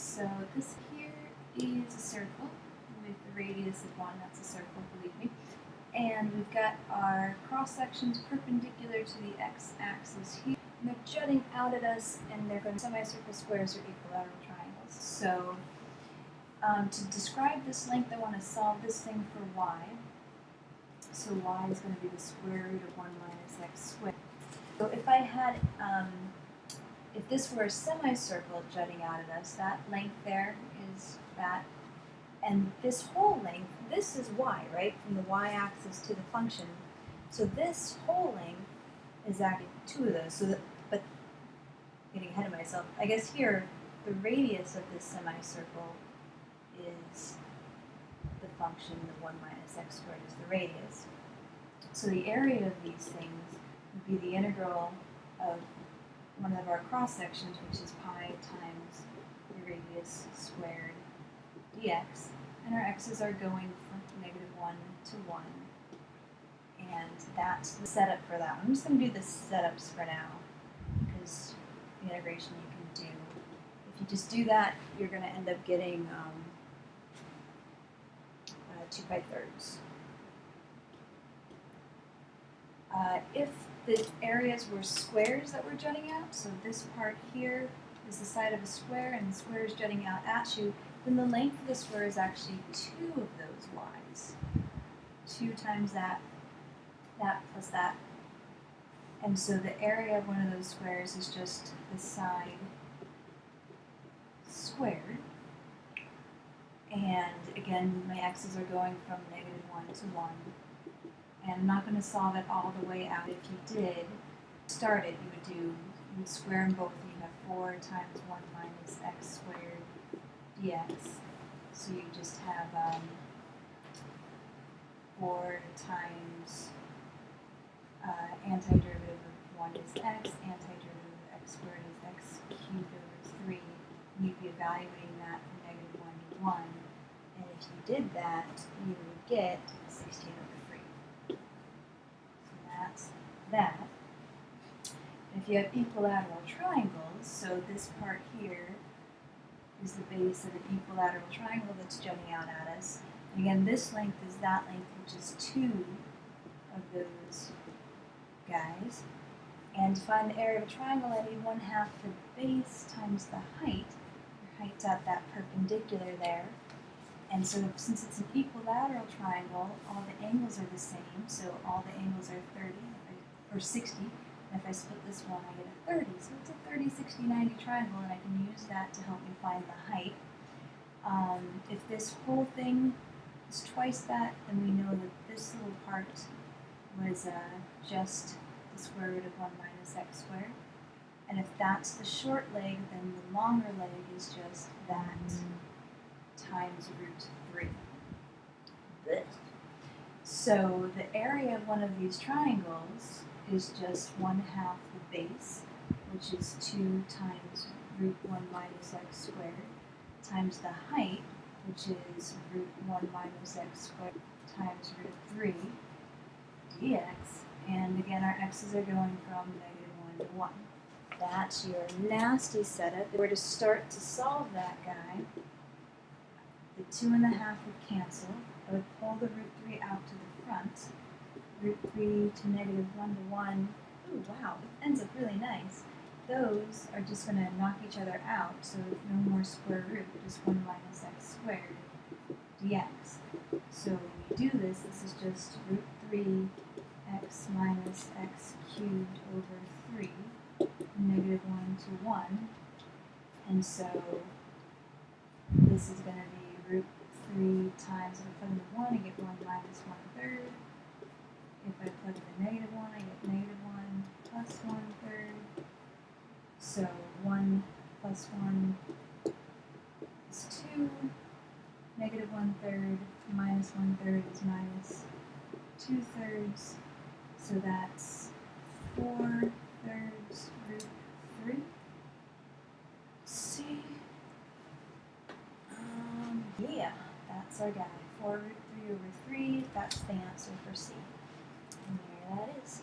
So this here is a circle with a radius of 1. That's a circle, believe me. And we've got our cross sections perpendicular to the x-axis here. And they're jutting out at us, and they're going to semicircle, squares, or equilateral triangles. So to describe this length, I want to solve this thing for y. So y is going to be the square root of 1 minus x squared. So if I had, if this were a semicircle jutting out at us, that length there is that. And this whole length, this is y, right? From the y-axis to the function. So this whole length is actually 2 of those. So that, but getting ahead of myself, I guess here, the radius of this semicircle is the function, the 1 minus x squared is the radius. So the area of these things would be the integral of one of our cross sections, which is pi times the radius squared dx, and our x's are going from -1 to 1, and that's the setup for that. I'm just going to do the setups for now, because the integration you can do. If you just do that, you're going to end up getting 2 pi thirds. If the areas were squares that were jutting out, so this part here is the side of a square and the square is jutting out at you, then the length of the square is actually 2 of those y's. 2 times that plus that. And so the area of one of those squares is just the side squared. And again, my x's are going from -1 to 1. And I'm not going to solve it all the way out. If you did start it, you would square them both, and you have 4 times 1 minus x squared dx. So you just have 4 times antiderivative of 1 is x, antiderivative of x squared is x cubed over 3. And you'd be evaluating that from -1 to 1. And if you did that, you would get 16 over 3. So that's that. And if you have equilateral triangles, so this part here is the base of an equilateral triangle that's jutting out at us. And again, this length is that length, which is 2 of those guys. And to find the area of a triangle, I need 1/2 the base times the height. Your height's at that perpendicular there. And so since it's an equilateral triangle, all the angles are the same. So all the angles are 30 or 60. And if I split this one, I get a 30. So it's a 30, 60, 90 triangle, and I can use that to help me find the height. If this whole thing is twice that, then we know that this little part was just the square root of 1 minus x squared. And if that's the short leg, then the longer leg is just that times root 3. So the area of one of these triangles is just 1/2 the base, which is 2 times root 1 minus x squared, times the height, which is root 1 minus x squared times root 3 dx. And again, our x's are going from -1 to 1. That's your nasty setup. If we were to start to solve that guy, the 2.5 would cancel. I would pull the root 3 out to the front. Root 3 to -1 to 1. Ooh, wow, it ends up really nice. Those are just going to knock each other out, so no more square root, just 1 minus x squared dx. So when you do this, this is just root 3 x minus x cubed over 3, -1 to 1. And so this is going to be root 3 times, if I plug in the 1, I get 1 minus 1/3. If I plug in the -1, I get -1 plus 1/3. So 1 plus 1 is 2. -1/3 minus 1/3 is minus 2/3. So that's 4/3 root 3. See? Yeah, that's our guy. 4 root 3 over 3. That's the answer for C. And there that is.